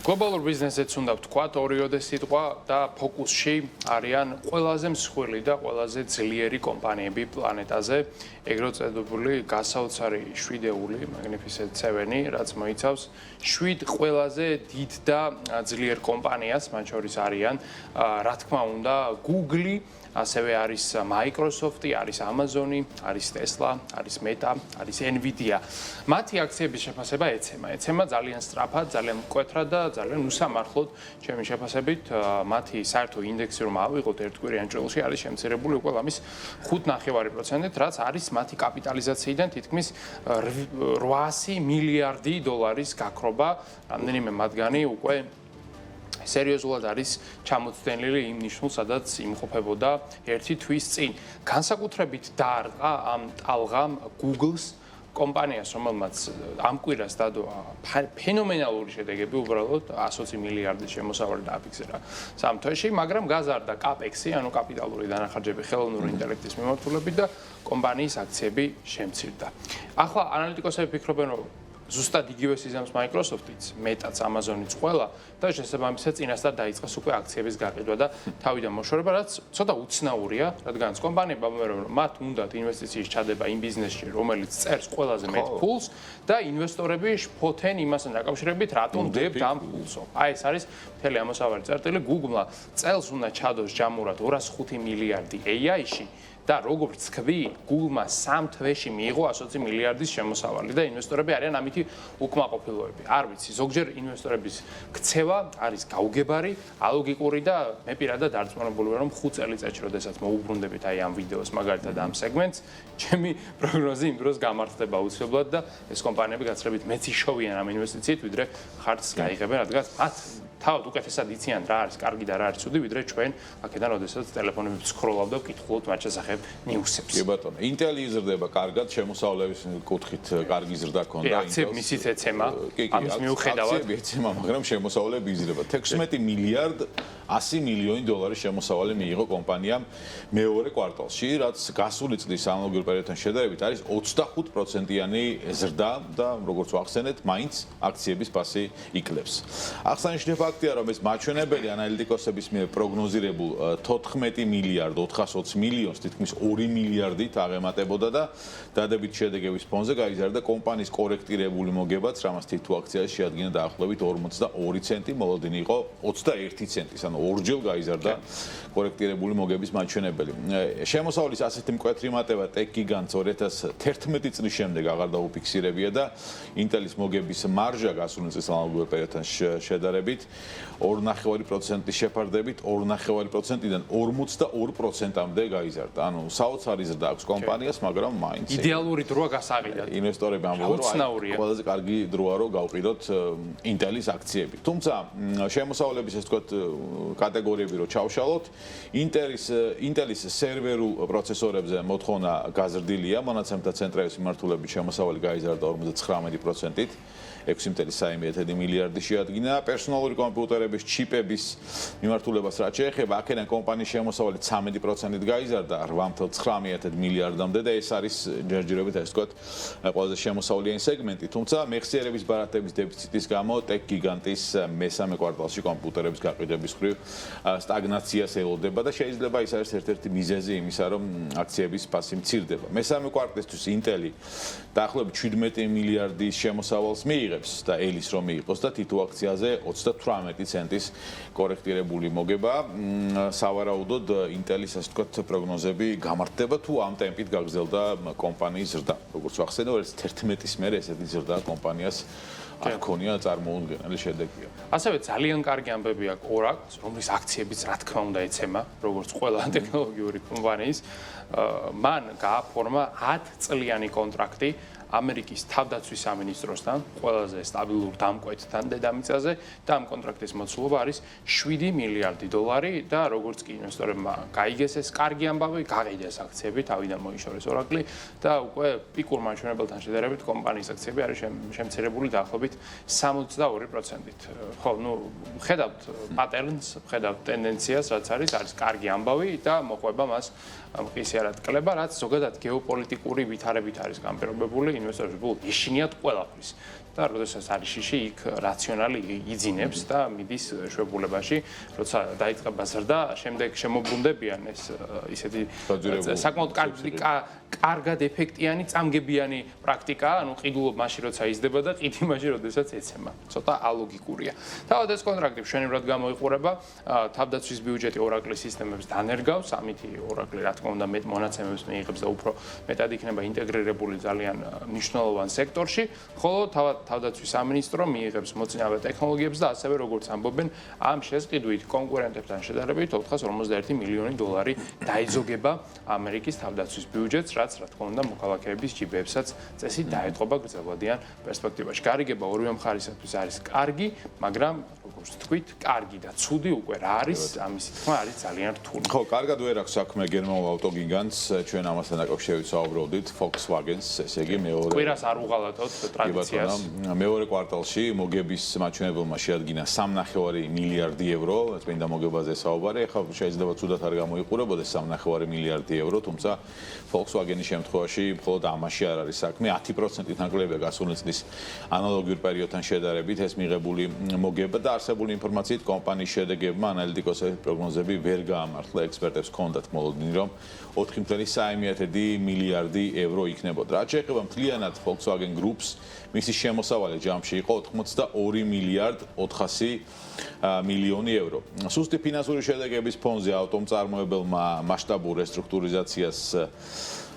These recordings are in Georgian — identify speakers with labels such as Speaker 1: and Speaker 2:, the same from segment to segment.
Speaker 1: Global business-ets უნდა ვთქვათ, ორიოდე სიტყვა და ფოკუსში არიან ყველაზე მსხვილი და ყველაზე ძლიერი კომპანიები პლანეტაზე, ეგრეთ წოდებული გასაოცარი 7-ეული Magnificent 7, რაც მოიცავს 7 ყველაზე დიდ და ძლიერ კომპანიას, მათ შორის არიან, რა თქმა უნდა, Google, ასევე არის Microsoft, არის Amazon, არის Tesla, არის Meta, არის Nvidia. მათი აქციების შეფასება ეცემა ძალიან სწრაფად, ძალიან მკვეთრად და ძალიან უსამართლოდ, ჩემი შეფასებით, მათი საერთო ინდექსი რომ ავიღოთ ერთკვირიან წელში არის შემცირებული უკვე ლამის 5.9%-ით, რაც არის მათი კაპიტალიზაციიდან თითქმის 800 მილიარდი დოლარის გაქრობა, რამდენიმე მათგანი უკვე სერიოზულად არის ჩამოცდენილი იმ ნიშნულ, სადაც იმყოფებოდა ერთი თვის წინ. განსაკუთრებით დაარყა ამ ტალღამ Google-ს კომპანიას, რომელმაც ამ კვირას დადოა ფენომენალური შედეგები, უბრალოდ 120 მილიარდის შემოსავალი დააფიქსირა სამ თვეში, მაგრამ გაზარდა კაპექსი, ანუ კაპიტალური დანახარჯები ხელოვნური ინტელექტის მიმართულებით და კომპანიის აქციები შემცირდა. ახლა ანალიტიკოსები ფიქრობენ, რომ ზუსტად იგივე სიზამს Microsoft-იც, Meta-ც, Amazon-იც ყველა და შესაბამისად წინასწარ დაიწყეს უკვე აქციების გაყიდვა და თავიდან მოშორება, რაც ცოტა უცნაურია, რადგან კომპანიებმა ამბობენ, რომ მათ უნდათ ინვესტიციის ჩადება იმ ბიზნესში, რომელიც წერს ყველაზე მეტ ფულს და ინვესტორები შფოთენ იმასთან დაკავშირებით, რატომ დებთ ამ ფულსო. აი ეს არის მთელი ამოსავალი წერტილი. Google-მა წელს უნდა ჩადოს ჯამურად 205 მილიარდი AI-ში. და როგორც თქვი, Google-მა სამ თვეში მიიღო 120 მილიარდის შემოსავალი და ინვესტორები არიან ამითი უკმაყოფილოები. არ ვიცი, ზოგჯერ ინვესტორების ქცევა არის გაუგებარი, ალოგიკური და მე პირადად დარწმუნებული ვარ, რომ 5 წელიწადში, როდესაც მოუბრუნდებით აი ამ ვიდეოს მაგალითად ამ სეგმენტს, ჩემი პროგნოზი იმ დროს გამართლება აუცილებლად და ეს კომპანიები გაცილებით მეც იშოვიან ამ ინვესტიციით, ვიდრე ხარჯს გაიღებენ, რადგან მათ თავად უკეთესად იციან რა არის კარგი და რა არის ცუდი, ვიდრე ჩვენ აქედან როდესაც ტელეფონები ვსქროლავ და ვკითხულობ მათ შესახებ ნიუსებს.
Speaker 2: კი ბატონო, Intel იზრდება კარგად, შემოსავლების კუთხით კარგი ზრდა ჰქონდა.
Speaker 1: აქციები მისით ეცემა, ამის მიუხედავად.
Speaker 2: აქციები ეცემა, მაგრამ შემოსავლები იზრდება. 16 მილიარდ 100 მილიონი დოლარის შემოსავალი მიიღო კომპანიამ მეორე კვარტალში, რაც გასული წლის ანალოგიურ პერიოდთან შედარებით არის 25%-იანი ზრდა და როგორც ვახსენეთ, მაინც აქციების ფასი იკლებს. აღსანიშნავია ფაქტია, რომ ეს მაჩვენებელი ანალიტიკოსების მიერ პროგნოზირებულ 14 მილიარდ 420 მილიონს თითქმის 2 მილიარდით აღემატებოდა და დადებით შედეგების ფონზე გაიზარდა კომპანიის კორექტირებული მოგებაც, რამაც თითო აქციაში შეადგინა დაახლოებით 42 ცენტი, მოლოდინი იყო 21 ცენტის, ანუ ორჯერ გაიზარდა კორექტირებული მოგების მაჩვენებელი. შემოსავლის ასეთი მკვეთრი მატება ტექ გიგანტს 2011 წლის შემდეგ აღარ დაუფიქსირებია და Intel-ის მოგების მარჟა გასული წლის ანალოგიურ პერიოდთან შედარებით 2.5% შეფარდებით 2.5%-დან 42%-მდე გაიზარდა. ანუ საოცარი ზრდა აქვს კომპანიას, მაგრამ მაინც
Speaker 1: იდეალური დროა გასაყიდად.
Speaker 2: ინვესტორები ამბობენ, რომ ყველაზე კარგი დროა რომ გავყიდოთ Intel-ის აქციები. თუმცა შემოსავლების ეს თქვათ კატეგორიები რო ჩავშალოთ, Intel-ის სერვერულ პროცესორებზე მოთხოვნა გაზრდილია, მონაცემთა ცენტრების მიმართულებით შემოსავალი გაიზარდა 59%-ით. 6.1 მილიარდი შეადგინა პერსონალური კომპიუტერების ჩიპების მიმართულებას რაც შეეხება აქედან კომპანიის შემოსავალი 13%-ით გაიზარდა 8.9 მილიარდამდე და ეს არის ჯერჯერობით ასე ვთქვათ ყველაზე შემოსავლიანი სეგმენტი თუმცა მეხსიერების ბარათების დეფიციტის გამო ტექ გიგანტის მესამე კვარტალში კომპიუტერების გაყიდვების მხრივ სტაგნაციას ელოდება და შეიძლება ის არის ერთ-ერთი მიზეზი იმისა რომ აქციების ფასი მცირდება მესამე კვარტალისთვის Intel-ი დაახლოებით 17 მილიარდის შემოსავალს მიიღებს და ელის რომ იყოს და თითო აქციაზე 38 ცენტის კორექტირებული მოგება სავარაუდოდ Intel-ის ასე ვთქვათ პროგნოზები გამართდება თუ ამ ტემპით გაგრძელდა კომპანიის ზრდა როგორც ვახსენე 11-ის მერე ესეთი ზრდა კომპანიას არ ქონია წარმოუდგენელი შედეგია.
Speaker 1: ასევე ძალიან კარგი ამბები აქვს Oracle, რომლის აქციებიც რა თქმა უნდა ეცემა, როგორც ყველა ტექნოლოგიური კომპანიის, მან გააფორმა 10 წლიანი კონტრაქტი ამერიკის თავდაცვის სამინისტროსთან, ყველაზე სტაბილურ დამკვეთთან დედამიწაზე და ამ კონტრაქტის მოცულობა არის 7 მილიარდი დოლარი და როგორც კი ინვესტორებმა გაიგეს ეს კარგი ამბავი, გაყიდეს აქციები, თავიდან მოიშორეს Oracle და უკვე პიკურ მაჩვენებელთან შედარებით კომპანიის აქციები არის შემცირებული დაახლოებით 62%-ით. ხო, ხედავთ პატერნს, ხედავთ ტენდენციას, რაც არის კარგი ამბავი და მოყვება მას მყისიარად კლება, რაც ზოგადად გეოპოლიტიკური ვითარებით არის განპირობებული ინვესტორები ეშინიათ ყველაფრის. და როდესაც არის შიში, იქ რაციონალი იძინებს და მიდის შვებულებაში, როცა დაიწყება ზრდა, შემდეგ შემოbrunდებიან ეს ისეთი საკმაოდ კარგად ეფექტიანი, წამგებიანი პრაქტიკაა, ანუ ყიდულობ მაშინ როცა იზრდება და ყიდი მაშინ როდესაც ეცემა. ცოტა ალოგიკურია. თავად ეს კონტრაქტი მშვენივრად გამოიყურება, თავდაცვის ბიუჯეტი ორაკლის სისტემებს დანერგავს, ამითი ორაკლი რა თქმა უნდა მეტ მონაცემებს მიიღებს და უფრო მეტად იქნება ინტეგრირებული ძალიან მნიშვნელოვან სექტორში, ხოლო თავდაცვის სამინისტრო მიიღებს მოწინავე ტექნოლოგიებს და ასევე როგორც ამბობენ, ამ შესყიდვით კონკურენტებთან შედარებით 451 მილიონი დოლარი დაიზოგება ამერიკის თავდაცვის ბიუჯეტს, რაც რა თქმა უნდა მოქალაქეების ჯიბებსაც წესი დაეთყობა გრძელვადიან პერსპექტივაში. გარიგება ორივე მხარისათვის არის კარგი, მაგრამ როგორც თქვით, კარგი და ცუდი უკვე რა არის, ამისი თქმა არის ძალიან რთული.
Speaker 2: ხო, კარგად ვერ აქვს საქმე გერმანულ ავტოგიგანტს, ჩვენ ამასთან დაკავშირებით საუბრობდით, Volkswagen-ს, ესე იგი მეორე
Speaker 1: კვირას არ უღალატოთ ტრადიციას.
Speaker 2: მეორე კვარტალში მოგების მაჩვენებელმა შეადგინა 3.5 მილიარდი ევრო, წმინდა მოგებაზე საუბარი, ახლა შეიძლება ცუდად არ გამოიყურებოდეს 3.5 მილიარდი ევრო, თუმცა Volkswagen-ის შემთხვევაში მხოლოდ ამაში არ არის საქმე, 10%-ით ნაკლებია გასული წლის ანალოგიურ პერიოდთან შედარებით ეს მიღებული მოგება და არსებული ინფორმაციით კომპანიის შედეგებმა ანალიტიკოსების პროგნოზები ვერ გაამართლა, ექსპერტებს ჰქონდათ მოლოდინი, რომ 4.3 მილიარდი ევრო იქნებოდა. რაც შეეხება მთლიანად Volkswagen Group-ს, მისი შემოსავალი ჯამში იყო 82 მილიარდ 400 მილიონი ევრო. სუსტი ფინანსური შედეგების ფონზე ავტომწარმოებელმა მასშტაბურ რესტრუქტურიზაციას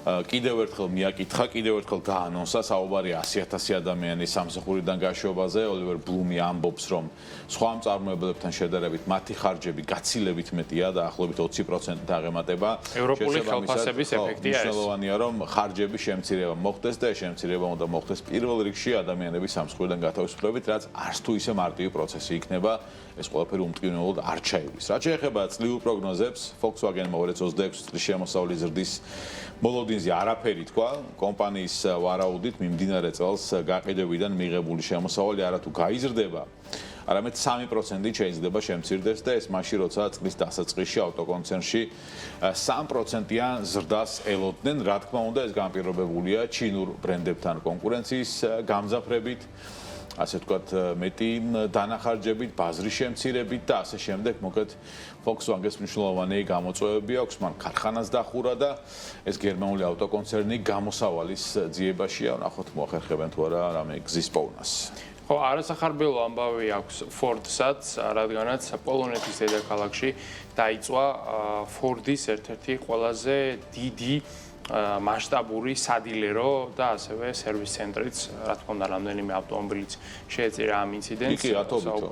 Speaker 2: კიდევ ერთხელ მიაკითხა, კიდევ ერთხელ გაანონსა საუბარი 100,000 ადამიანის სამსახურიდან გაშვებაზე. ოლივერ ბლუმი ამბობს, რომ სხვა მწარმოებლებთან შედარებით მათი ხარჯები გაცილებით მეტია და ახლობით 20%-ით აღემატება.
Speaker 1: ევროპული ხელფასების ეფექტია ეს.
Speaker 2: მნიშვნელოვანია, რომ ხარჯების შემცირება მოხდეს და ეს შემცირება უნდა მოხდეს პირველ რიგში ადამიანების სამსახურიდან გათავისუფლებით, რაც არც თუ ისე მარტივი პროცესი იქნება. ეს ყველაფერი უმტკივნეულად არ ჩაივლის. რაც შეეხება წლიურ პროგნოზებს, Volkswagen-მა 2026 წლის შემოსავლის ზრდის მოლოდინზე არაფერი თქვა, კომპანიის ვარაუდით მიმდინარე წელს გაყიდვიდან მიღებული შემოსავალი არათუ გაიზრდება, არამედ 3% შეიძლება შემცირდეს და ეს მაშინ როცა წლის დასაწყისში ავტოკონცერნში 3%-იან ზრდას ელოდნენ, რა თქმა უნდა ეს განპირობებულია ჩინურ ბრენდებთან კონკურენციის გამძაფრებით, ასე ვთქვათ, მეტი დანახარჯებით, ბაზრის შემცირებით და ასე შემდეგ. მოკლედ Volkswagen-ს მნიშვნელოვანი გამოწვევები აქვს, მან ქარხანას დახურა და ეს გერმანული ავტოკონცერნი გამოსავალის ძიებაშია, ნახოთ მოახერხებენ თუ არა რამე გზის პოვნას.
Speaker 1: ხო, არასახარბიელო ამბავი აქვს Ford-საც, რადგანაც პოლონეთის დედაქალაქში დაიწვა Ford-ის ერთ-ერთი ყველაზე დიდი მასშტაბური სადილერო და ასევე სერვის ცენტრიც, რა თქმა უნდა, რამდენიმე ავტომობილიც შეეწირა ამ ინციდენტს.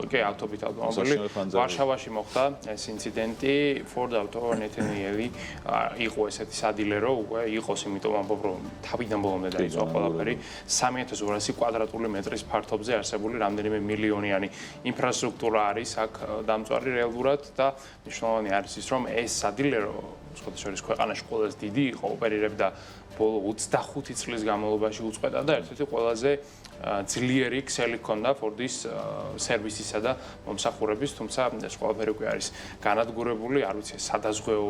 Speaker 1: კი, ათობით ავტომობილი. ვარშავაში მოხდა ეს ინციდენტი. Ford Auto ნეთენიელი იყო ესეთი სადილერო, უკვე იყოს, იმიტომ ამბობ, რომ თავიდან ბოლომდე დაიწვა ყველაფერი 3200 კვადრატული მეტრის ფართობზე არსებული რამდენიმე მილიონიანი ინფრასტრუქტურა არის აქ დამწვარი რეალურად და მნიშვნელოვანი არის ის, რომ ეს სადილერო სხვადასხვა ქვეყანაში ყველაზე დიდი იყო, ოპერირებდა ბოლო 25 წლის განმავლობაში უწყვეტა და ერთ-ერთი ყველაზე ძლიერი ქსელი ჰქონდა Ford-ის სერვისისა და მომსახურების, თუმცა ეს ყველაფერი უკვე არის განადგურებული, არ ვიცი, სადაზღვეო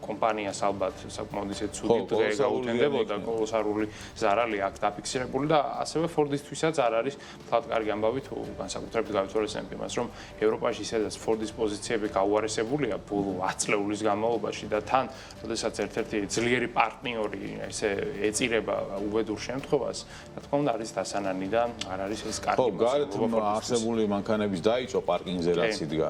Speaker 1: კომპანიას ალბათ საკმაოდ ისე ცუდი დღე გაუთენდებოდა, კოლოსალური ზარალი აქ დაფიქსირებული და ასევე Ford-ისთვისაც არ არის თლად კარგი ამბავი თუ განსაკუთრებით გავითვალისწინებთ იმას, რომ ევროპაში ისედაც Ford-ის პოზიციები გაუარესებულია ბოლო 10 წლების განმავლობაში და თან, როდესაც ერთ-ერთი ძლიერი პარტნიორი ესე ეწირება უბედურ შემთხვევას, რა თქმა უნდა არის დასანანი და არ არის ეს კარგი.
Speaker 2: ხო, გარეთ არსებული მანქანების დაიწვა პარკინგზე რაც იდგა.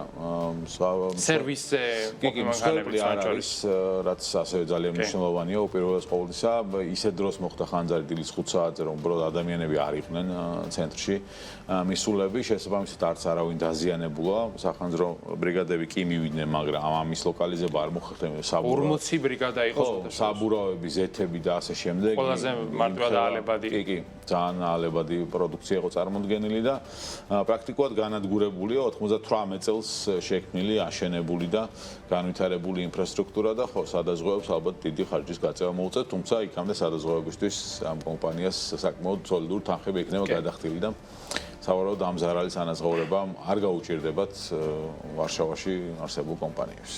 Speaker 1: სერვისზე მანქანების შორის
Speaker 2: რაც ასევე ძალიან მნიშვნელოვანია უპირველეს ყოვლისა, ისე დროს მოხდა ხანძარი დილის 5 საათზე, რომ უბრალოდ ადამიანები არ იყვნენ ცენტრში მისულები, შესაბამისად არც არავინ დაზიანებულა, სახანძრო ბრიგადები კი მივიდნენ, მაგრამ ამის ლოკალიზება არ მოხდა.
Speaker 1: 40 ბრიგადა იყო,
Speaker 2: საბურავები, ზეთები და ასე შემდეგ.
Speaker 1: ყველაზე მარტივად ალებადი.
Speaker 2: კი, ძალიან ალებადი პროდუქცია იყო წარმოდგენილი და პრაქტიკულად განადგურებულია 98 წელს შექმნილი, აშენებული და განვითარებული ინფრასტრუქტურა და ხო, სადაზღვევებს ალბათ დიდი ხარჯის გაწევა მოუწევთ, თუმცა იქამდე სადაზღვევებისთვის ამ კომპანიას საკმაოდ სოლიდური თანხები ექნება გადახდილი და სავარაუდოდ ამ ზარალის ანაზღაურება არ გაუჭირდებათ ვარშავაში არსებულ კომპანიებს.